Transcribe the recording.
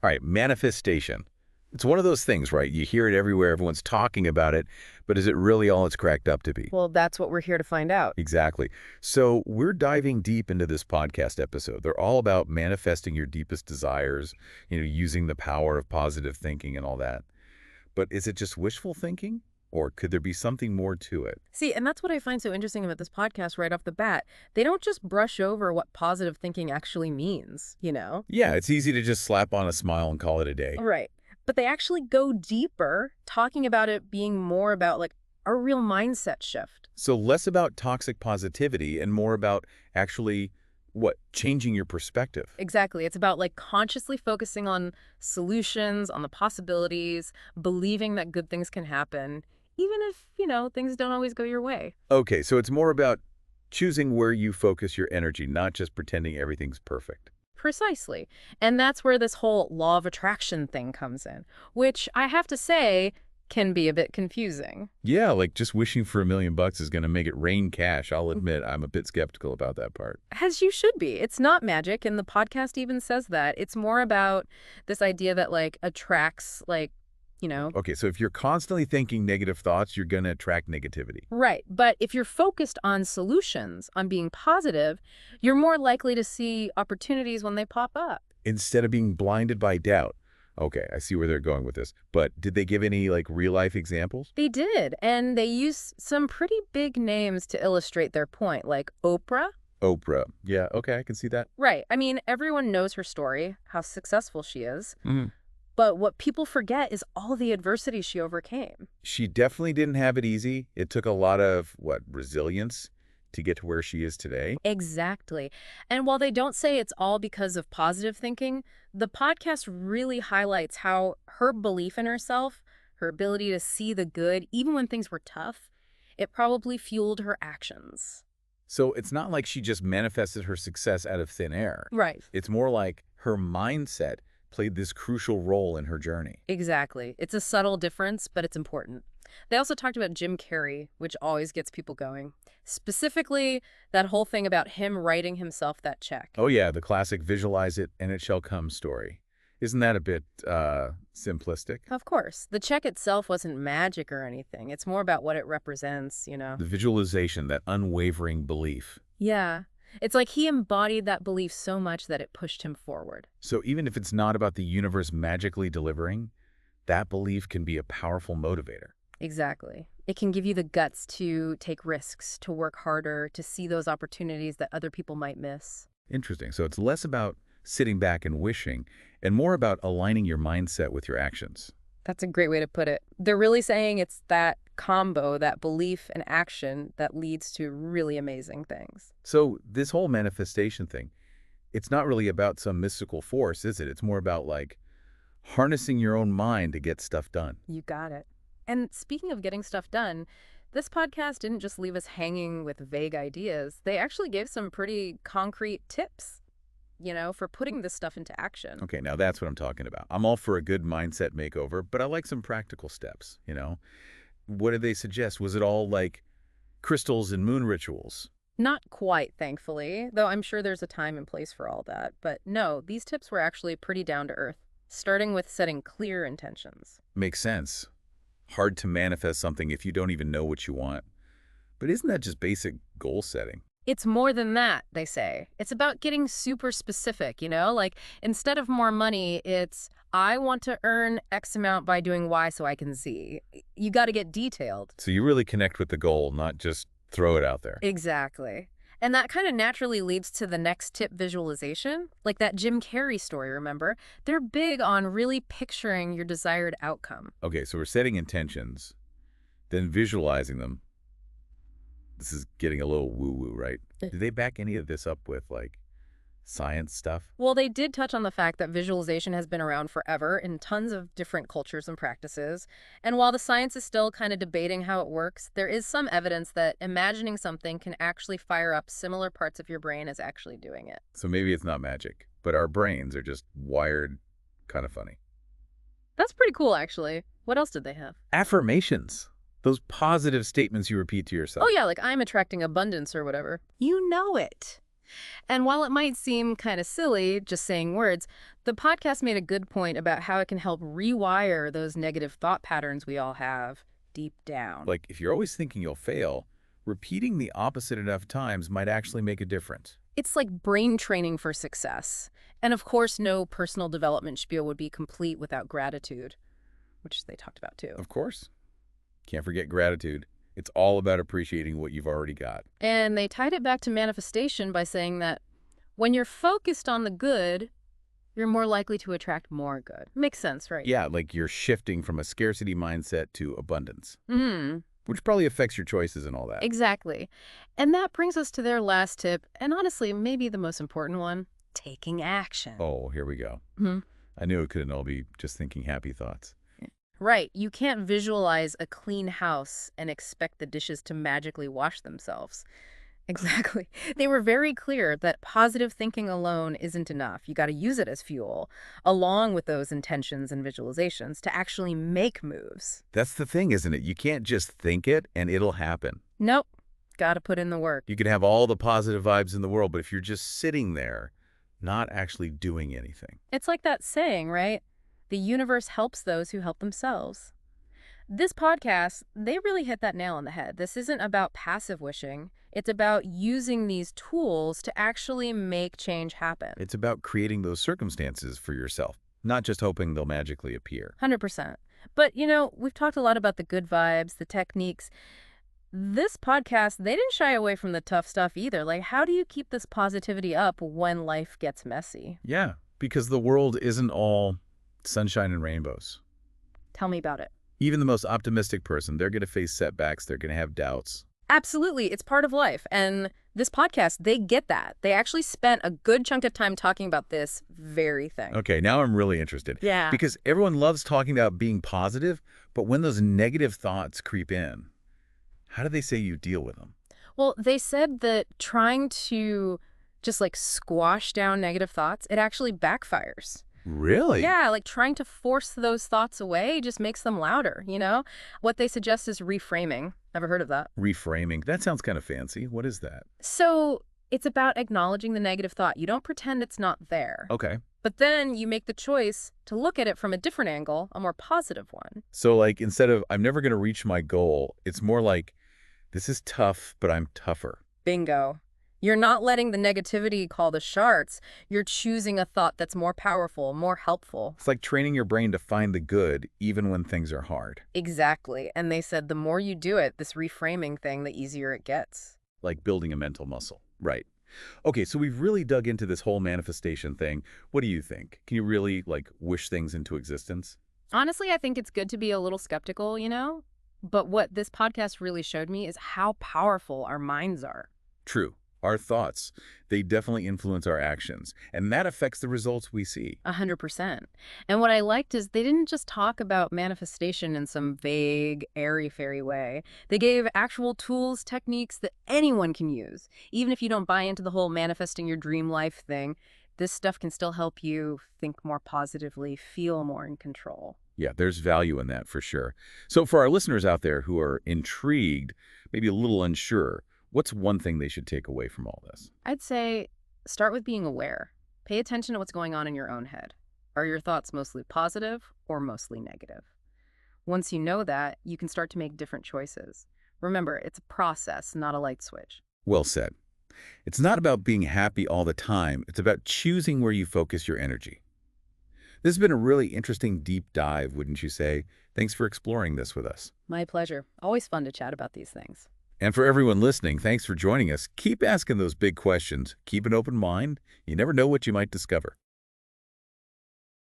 All right, manifestation. It's one of those things, right? You hear it everywhere, everyone's talking about it, but is it really all it's cracked up to be? Well, that's what we're here to find out. Exactly. So we're diving deep into this podcast episode. They're all about manifesting your deepest desires, using the power of positive thinking and all that. But is it just wishful thinking? Or could there be something more to it? See, and that's what I find so interesting about this podcast right off the bat. They don't just brush over what positive thinking actually means, you know? Yeah, it's easy to just slap on a smile and call it a day. Right. But they actually go deeper, talking about it being more about like a real mindset shift. So less about toxic positivity and more about actually, changing your perspective. Exactly. It's about like consciously focusing on solutions, on the possibilities, believing that good things can happen, even if, things don't always go your way. Okay, so it's more about choosing where you focus your energy, not just pretending everything's perfect. Precisely. And that's where this whole law of attraction thing comes in, which I have to say can be a bit confusing. Yeah, like just wishing for $1,000,000 is going to make it rain cash. I'll admit I'm a bit skeptical about that part. As you should be. It's not magic, and the podcast even says that. It's more about this idea that, like, attracts, Okay, so if you're constantly thinking negative thoughts, you're going to attract negativity. Right. But if you're focused on solutions, on being positive, you're more likely to see opportunities when they pop up. Instead of being blinded by doubt. Okay, I see where they're going with this. But did they give any, real-life examples? They did, and they use some pretty big names to illustrate their point, like Oprah. Oprah. Yeah, okay, I can see that. Right. I mean, everyone knows her story, how successful she is. Mhm. But what people forget is all the adversity she overcame. She definitely didn't have it easy. It took a lot of, resilience to get to where she is today. Exactly. And while they don't say it's all because of positive thinking, the podcast really highlights how her belief in herself, her ability to see the good, even when things were tough, it probably fueled her actions. So it's not like she just manifested her success out of thin air. Right. It's more like her mindset played this crucial role in her journey. Exactly. It's a subtle difference, but it's important. They also talked about Jim Carrey, which always gets people going. Specifically, that whole thing about him writing himself that check. Oh yeah, the classic visualize it and it shall come story. Isn't that a bit simplistic? Of course. The check itself wasn't magic or anything. It's more about what it represents, The visualization, that unwavering belief. Yeah. It's like he embodied that belief so much that it pushed him forward. So even if it's not about the universe magically delivering, that belief can be a powerful motivator. Exactly. It can give you the guts to take risks, to work harder, to see those opportunities that other people might miss. Interesting. So it's less about sitting back and wishing and more about aligning your mindset with your actions. That's a great way to put it. They're really saying it's that combo, that belief and action that leads to really amazing things. So this whole manifestation thing, it's not really about some mystical force, is it? It's more about harnessing your own mind to get stuff done. You got it. And speaking of getting stuff done, this podcast didn't just leave us hanging with vague ideas. They actually gave some pretty concrete tips, for putting this stuff into action. Okay, now that's what I'm talking about. I'm all for a good mindset makeover, but I like some practical steps, What did they suggest? Was it all crystals and moon rituals? Not quite, thankfully, though I'm sure there's a time and place for all that. But no, these tips were actually pretty down to earth, starting with setting clear intentions. Makes sense. Hard to manifest something if you don't even know what you want. But isn't that just basic goal setting? It's more than that, they say. It's about getting super specific, instead of more money, it's I want to earn X amount by doing Y so I can Z. You got to get detailed. So you really connect with the goal, not just throw it out there. Exactly. And that kind of naturally leads to the next tip, visualization. Like that Jim Carrey story, remember? They're big on really picturing your desired outcome. Okay, so we're setting intentions, then visualizing them. This is getting a little woo-woo, right? Do they back any of this up with, science stuff? Well, they did touch on the fact that visualization has been around forever in tons of different cultures and practices. And while the science is still kind of debating how it works, there is some evidence that imagining something can actually fire up similar parts of your brain as actually doing it. So maybe it's not magic, but our brains are just wired kind of funny. That's pretty cool, actually. What else did they have? Affirmations. Those positive statements you repeat to yourself. Oh, yeah, like I'm attracting abundance or whatever. You know it. And while it might seem kind of silly just saying words, The podcast made a good point about how it can help rewire those negative thought patterns we all have deep down. Like, if you're always thinking you'll fail, repeating the opposite enough times might actually make a difference. It's like brain training for success. And of course, no personal development spiel would be complete without gratitude, which they talked about too. Of course. Can't forget gratitude. It's all about appreciating what you've already got. And they tied it back to manifestation by saying that when you're focused on the good, you're more likely to attract more good. Makes sense, right? Yeah, like you're shifting from a scarcity mindset to abundance, Hmm. which probably affects your choices and all that. Exactly. And that brings us to their last tip, and honestly, maybe the most important one, taking action. Oh, here we go. Mhm. I knew it couldn't all be just thinking happy thoughts. Right. You can't visualize a clean house and expect the dishes to magically wash themselves. Exactly. They were very clear that positive thinking alone isn't enough. You got to use it as fuel, along with those intentions and visualizations to actually make moves. That's the thing, isn't it? You can't just think it and it'll happen. Nope. Got to put in the work. You can have all the positive vibes in the world, but if you're just sitting there, not actually doing anything. It's like that saying, right? The universe helps those who help themselves. This podcast, they really hit that nail on the head. This isn't about passive wishing. It's about using these tools to actually make change happen. It's about creating those circumstances for yourself, not just hoping they'll magically appear. 100%. But, we've talked a lot about the good vibes, the techniques. This podcast, they didn't shy away from the tough stuff either. Like, how do you keep this positivity up when life gets messy? Yeah, because the world isn't all sunshine and rainbows. Tell me about it. Even the most optimistic person, they're going to face setbacks, they're going to have doubts. Absolutely. It's part of life. And this podcast, they get that. They actually spent a good chunk of time talking about this very thing. Okay, now I'm really interested. Yeah. Because everyone loves talking about being positive, but when those negative thoughts creep in, how do they say you deal with them? Well, they said that trying to just like squash down negative thoughts, it actually backfires. Really? Yeah, like trying to force those thoughts away just makes them louder. What they suggest is reframing. Ever heard of that? Reframing. That sounds kind of fancy. What is that? So it's about acknowledging the negative thought. You don't pretend it's not there. Okay. But then you make the choice to look at it from a different angle, a more positive one. So like instead of I'm never going to reach my goal, it's more like this is tough, but I'm tougher. Bingo. You're not letting the negativity call the shots. You're choosing a thought that's more powerful, more helpful. It's like training your brain to find the good even when things are hard. Exactly. And they said the more you do it, this reframing thing, the easier it gets. Like building a mental muscle. Right. Okay, so we've really dug into this whole manifestation thing. What do you think? Can you really, wish things into existence? Honestly, I think it's good to be a little skeptical. But what this podcast really showed me is how powerful our minds are. True. Our thoughts, they definitely influence our actions, and that affects the results we see. 100%. And what I liked is they didn't just talk about manifestation in some vague, airy-fairy way. They gave actual tools, techniques that anyone can use. Even if you don't buy into the whole manifesting your dream life thing, this stuff can still help you think more positively, feel more in control. Yeah, there's value in that for sure. So for our listeners out there who are intrigued, maybe a little unsure, what's one thing they should take away from all this? I'd say start with being aware. Pay attention to what's going on in your own head. Are your thoughts mostly positive or mostly negative? Once you know that, you can start to make different choices. Remember, it's a process, not a light switch. Well said. It's not about being happy all the time. It's about choosing where you focus your energy. This has been a really interesting deep dive, wouldn't you say? Thanks for exploring this with us. My pleasure. Always fun to chat about these things. And for everyone listening, thanks for joining us. Keep asking those big questions. Keep an open mind. You never know what you might discover.